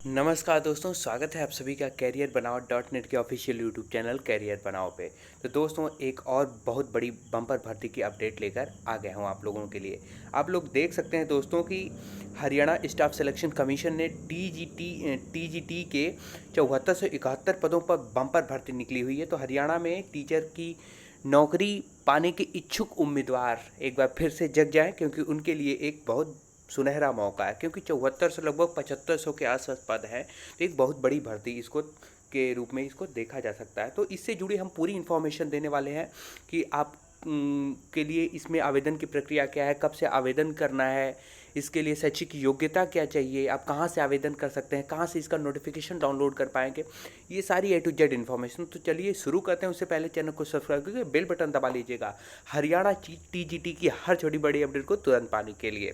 नमस्कार दोस्तों, स्वागत है आप सभी का कैरियर बनाओ .नेट के ऑफिशियल यूट्यूब चैनल कैरियर बनाओ पे। तो दोस्तों, एक और बहुत बड़ी बम्पर भर्ती की अपडेट लेकर आ गया हूँ आप लोगों के लिए। आप लोग देख सकते हैं दोस्तों कि हरियाणा स्टाफ सिलेक्शन कमीशन ने टीजीटी के 7471 पदों पर बम्पर भर्ती निकली हुई है। तो हरियाणा में टीचर की नौकरी पाने के इच्छुक उम्मीदवार एक बार फिर से जग जाएं, क्योंकि उनके लिए एक बहुत सुनहरा मौका है। क्योंकि 74 से लगभग 7500 के आसपास पद है, तो एक बहुत बड़ी भर्ती इसको के रूप में इसको देखा जा सकता है। तो इससे जुड़ी हम पूरी इन्फॉर्मेशन देने वाले हैं कि आप के लिए इसमें आवेदन की प्रक्रिया क्या है, कब से आवेदन करना है, इसके लिए शैक्षिक योग्यता क्या चाहिए, आप कहाँ से आवेदन कर सकते हैं, कहाँ से इसका नोटिफिकेशन डाउनलोड कर पाएंगे, ये सारी A to Z इन्फॉर्मेशन। तो चलिए शुरू करते हैं। उससे पहले चैनल को सब्सक्राइब करके बेल बटन दबा लीजिएगा हरियाणा टीजीटी की हर छोटी बड़ी अपडेट को तुरंत पाने के लिए।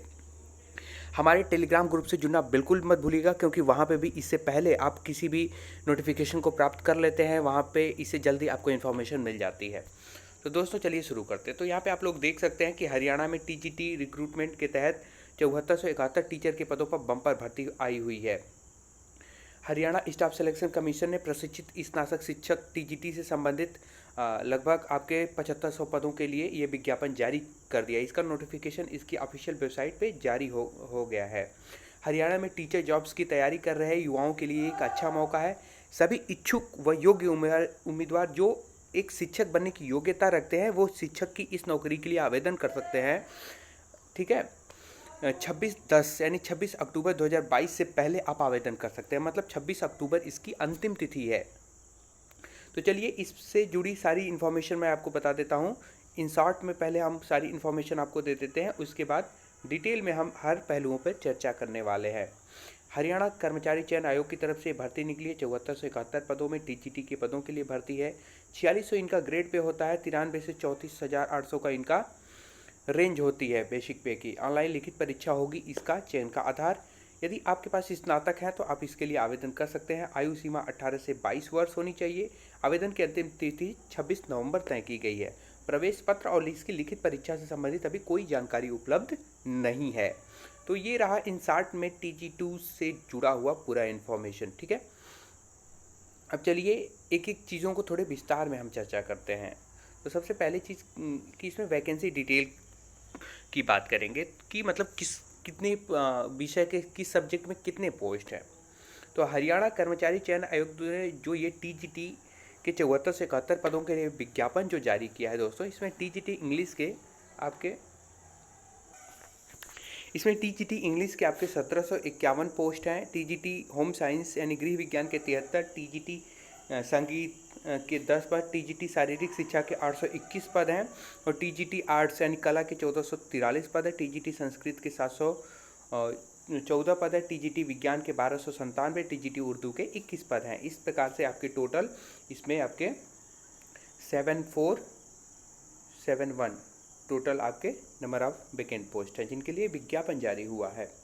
हमारे टेलीग्राम ग्रुप से जुड़ना बिल्कुल मत भूलिएगा, क्योंकि वहाँ पे भी इससे पहले आप किसी भी नोटिफिकेशन को प्राप्त कर लेते हैं, वहाँ पे इससे जल्दी आपको इन्फॉर्मेशन मिल जाती है। तो दोस्तों चलिए शुरू करते हैं। तो यहाँ पे आप लोग देख सकते हैं कि हरियाणा में टीजीटी रिक्रूटमेंट के तहत 7471 टीचर के पदों पर बम्पर भर्ती आई हुई है। हरियाणा स्टाफ सिलेक्शन कमीशन ने प्रशिक्षित स्नातक शिक्षक टीजीटी से संबंधित लगभग आपके 7500 पदों के लिए ये विज्ञापन जारी कर दिया। इसका नोटिफिकेशन इसकी ऑफिशियल वेबसाइट पे जारी हो गया है। हरियाणा में टीचर जॉब्स की तैयारी कर रहे युवाओं के लिए एक अच्छा मौका है। सभी इच्छुक व योग्य उम्मीदवार जो एक शिक्षक बनने की योग्यता रखते हैं, वो शिक्षक की इस नौकरी के लिए आवेदन कर सकते हैं। ठीक है, 26/10 यानी 26 अक्टूबर 2022 से पहले आप आवेदन कर सकते हैं। मतलब 26 अक्टूबर इसकी अंतिम तिथि है। तो चलिए इससे जुड़ी सारी इन्फॉर्मेशन मैं आपको बता देता हूँ। इन शॉर्ट में पहले हम सारी इन्फॉर्मेशन आपको दे देते हैं, उसके बाद डिटेल में हम हर पहलुओं पर चर्चा करने वाले हैं। हरियाणा कर्मचारी चयन आयोग की तरफ से भर्ती निकली है। 7471 पदों में टीजीटी के पदों के लिए भर्ती है। 4600 इनका ग्रेड पे होता है। 93 से 34,800 का इनका रेंज होती है बेसिक पे की। ऑनलाइन लिखित परीक्षा होगी इसका चयन का आधार। यदि आपके पास स्नातक है तो आप इसके लिए आवेदन कर सकते हैं। आयु सीमा 18 से 22 वर्ष होनी चाहिए। आवेदन की अंतिम तिथि 26 नवंबर तय की गई है। प्रवेश पत्र और इसकी लिखित परीक्षा से संबंधित अभी कोई जानकारी उपलब्ध नहीं है। तो ये रहा इन शॉर्ट में TG2 से जुड़ा हुआ पूरा इन्फॉर्मेशन। ठीक है, अब चलिए एक एक चीज़ों को थोड़े विस्तार में हम चर्चा करते हैं। तो सबसे पहली चीज़ कि इसमें वैकेंसी डिटेल की बात करेंगे कि मतलब कितने विषय के किस सब्जेक्ट में कितने पोस्ट हैं। तो हरियाणा कर्मचारी चयन आयोग ने जो ये टीजीटी के 74 से 71 पदों के लिए विज्ञापन जो जारी किया है दोस्तों, इसमें टीजीटी इंग्लिश के आपके 1751 पोस्ट हैं। टीजीटी होम साइंस यानी गृह विज्ञान के 73, टीजीटी संगीत के 10 पद, टीजीटी शारीरिक शिक्षा के 821 पद हैं, और टीजीटी आर्ट्स यानी कला के 1443 पद है। टीजीटी संस्कृत के 714 पद है। टीजीटी विज्ञान के 1297, टीजीटी उर्दू के 21 पद हैं। इस प्रकार से आपके टोटल इसमें आपके 7471 टोटल आपके नंबर ऑफ वैकेंट पोस्ट हैं जिनके लिए विज्ञापन जारी हुआ है।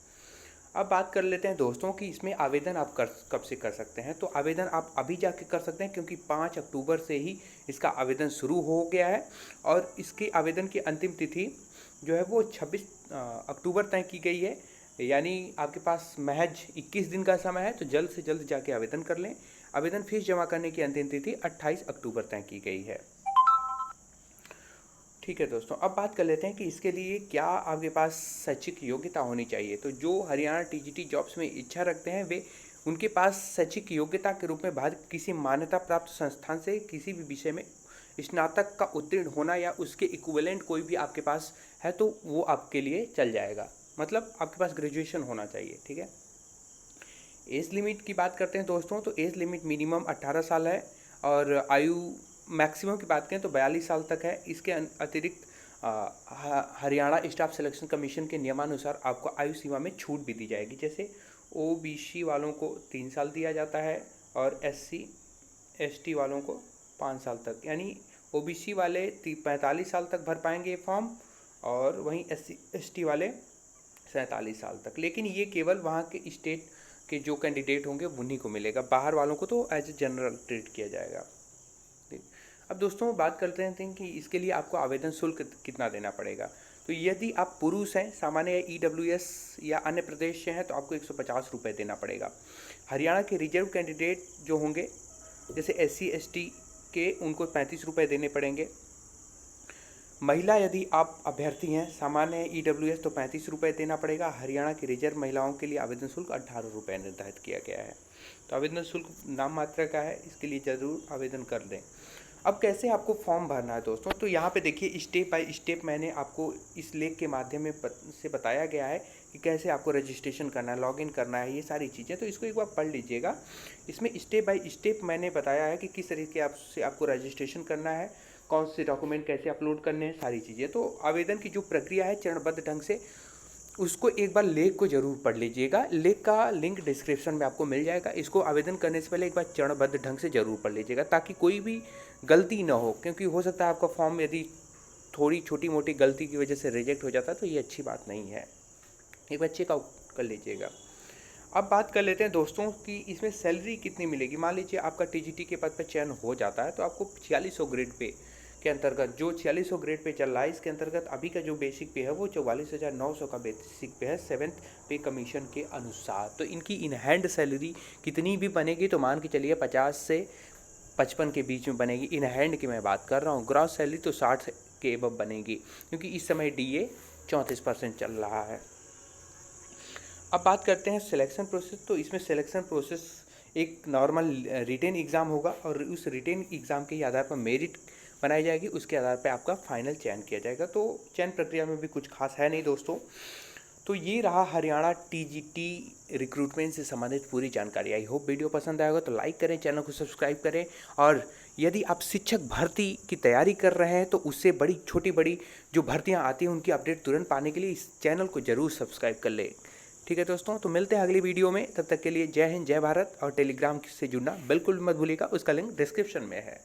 अब बात कर लेते हैं दोस्तों कि इसमें आवेदन आप कब से कर सकते हैं। तो आवेदन आप अभी जाके कर सकते हैं, क्योंकि 5 अक्टूबर से ही इसका आवेदन शुरू हो गया है। और इसके आवेदन की अंतिम तिथि जो है वो 26 अक्टूबर तय की गई है। यानी आपके पास महज 21 दिन का समय है। तो जल्द से जल्द जाके आवेदन कर लें। आवेदन फीस जमा करने की अंतिम तिथि 28 अक्टूबर तय की गई है। ठीक है दोस्तों, अब बात कर लेते हैं कि इसके लिए क्या आपके पास शैक्षिक योग्यता होनी चाहिए। तो जो हरियाणा टीजीटी जॉब्स में इच्छा रखते हैं, वे उनके पास शैक्षिक योग्यता के रूप में भारत किसी मान्यता प्राप्त संस्थान से किसी भी विषय में स्नातक का उत्तीर्ण होना या उसके इक्विवेलेंट कोई भी आपके पास है तो वो आपके लिए चल जाएगा। मतलब आपके पास ग्रेजुएशन होना चाहिए। ठीक है, एज लिमिट की बात करते हैं दोस्तों, तो एज लिमिट मिनिमम 18 साल है, और आयु मैक्सिमम की बात करें तो 42 साल तक है। इसके अतिरिक्त हरियाणा स्टाफ सिलेक्शन कमीशन के नियमानुसार आपको आयु सीमा में छूट भी दी जाएगी। जैसे OBC वालों को 3 साल दिया जाता है, और SC ST वालों को 5 साल तक। यानी OBC वाले 45 साल तक भर पाएंगे ये फॉर्म, और वहीं SC ST वाले 47 साल तक। लेकिन ये केवल वहाँ के स्टेट के जो कैंडिडेट होंगे उन्हीं को मिलेगा। बाहर वालों को तो एज ए जनरल ट्रीट किया जाएगा। अब दोस्तों बात करते हैं कि इसके लिए आपको आवेदन शुल्क कितना देना पड़ेगा। तो यदि आप पुरुष हैं, सामान्य या EWS या अन्य प्रदेश से हैं, तो आपको 150 रुपये देना पड़ेगा। हरियाणा के रिजर्व कैंडिडेट जो होंगे, जैसे SC ST के, उनको 35 रुपये देने पड़ेंगे। महिला यदि आप अभ्यर्थी हैं, सामान्य EWS, तो 35 रुपये देना पड़ेगा। हरियाणा की रिजर्व महिलाओं के लिए आवेदन शुल्क 18 रुपये निर्धारित किया गया है। तो आवेदन शुल्क नाम मात्र का है, इसके लिए ज़रूर आवेदन कर दें। अब कैसे आपको फॉर्म भरना है दोस्तों, तो यहाँ पे देखिए स्टेप बाय स्टेप मैंने आपको इस लेख के माध्यम में से बताया गया है कि कैसे आपको रजिस्ट्रेशन करना है, लॉगिन करना है, ये सारी चीज़ें। तो इसको एक बार पढ़ लीजिएगा। इसमें स्टेप बाय स्टेप मैंने बताया है कि किस तरीके से आपको रजिस्ट्रेशन करना है, कौन से डॉक्यूमेंट कैसे अपलोड करने हैं, सारी चीज़ें। तो आवेदन की जो प्रक्रिया है चरणबद्ध ढंग से, उसको एक बार लेख को ज़रूर पढ़ लीजिएगा। लेख का लिंक डिस्क्रिप्शन में आपको मिल जाएगा। इसको आवेदन करने से पहले एक बार चरणबद्ध ढंग से ज़रूर पढ़ लीजिएगा, ताकि कोई भी गलती ना हो, क्योंकि हो सकता है आपका फॉर्म यदि थोड़ी छोटी मोटी गलती की वजह से रिजेक्ट हो जाता है, तो ये अच्छी बात नहीं है। एक बार चेकआउट कर लीजिएगा। अब बात कर लेते हैं दोस्तों कि इसमें सैलरी कितनी मिलेगी। मान लीजिए आपका TGT के पद पर चयन हो जाता है, तो आपको 4600 ग्रेड पे के अंतर्गत, जो 4600 ग्रेड पे चल रहा है, इसके अंतर्गत अभी का जो बेसिक पे है वो 44,900 का बेसिक पे है, 7th पे कमीशन के अनुसार। तो इनकी इन हैंड सैलरी कितनी भी बनेगी, तो मान के चलिए 50 से 55 के बीच में बनेगी। इन हैंड की मैं बात कर रहा हूँ। ग्रॉस सैलरी तो 60 के एबव बनेगी, क्योंकि इस समय DA 34% चल रहा है। अब बात करते हैं सिलेक्शन प्रोसेस। तो इसमें सिलेक्शन प्रोसेस एक नॉर्मल रिटेन एग्ज़ाम होगा, और उस रिटेन एग्ज़ाम के आधार पर मेरिट बनाई जाएगी, उसके आधार पर आपका फाइनल चयन किया जाएगा। तो चयन प्रक्रिया में भी कुछ खास है नहीं दोस्तों। तो ये रहा हरियाणा TGT रिक्रूटमेंट से संबंधित पूरी जानकारी। आई होप वीडियो पसंद आएगा तो लाइक करें, चैनल को सब्सक्राइब करें, और यदि आप शिक्षक भर्ती की तैयारी कर रहे हैं तो उससे बड़ी छोटी बड़ी जो भर्तियां आती हैं उनकी अपडेट तुरंत पाने के लिए इस चैनल को ज़रूर सब्सक्राइब कर लें। ठीक है दोस्तों, तो मिलते हैं अगली वीडियो में। तब तक के लिए जय हिंद, जय भारत। और टेलीग्राम से जुड़ना बिल्कुल मत भूलिएगा, उसका लिंक डिस्क्रिप्शन में है।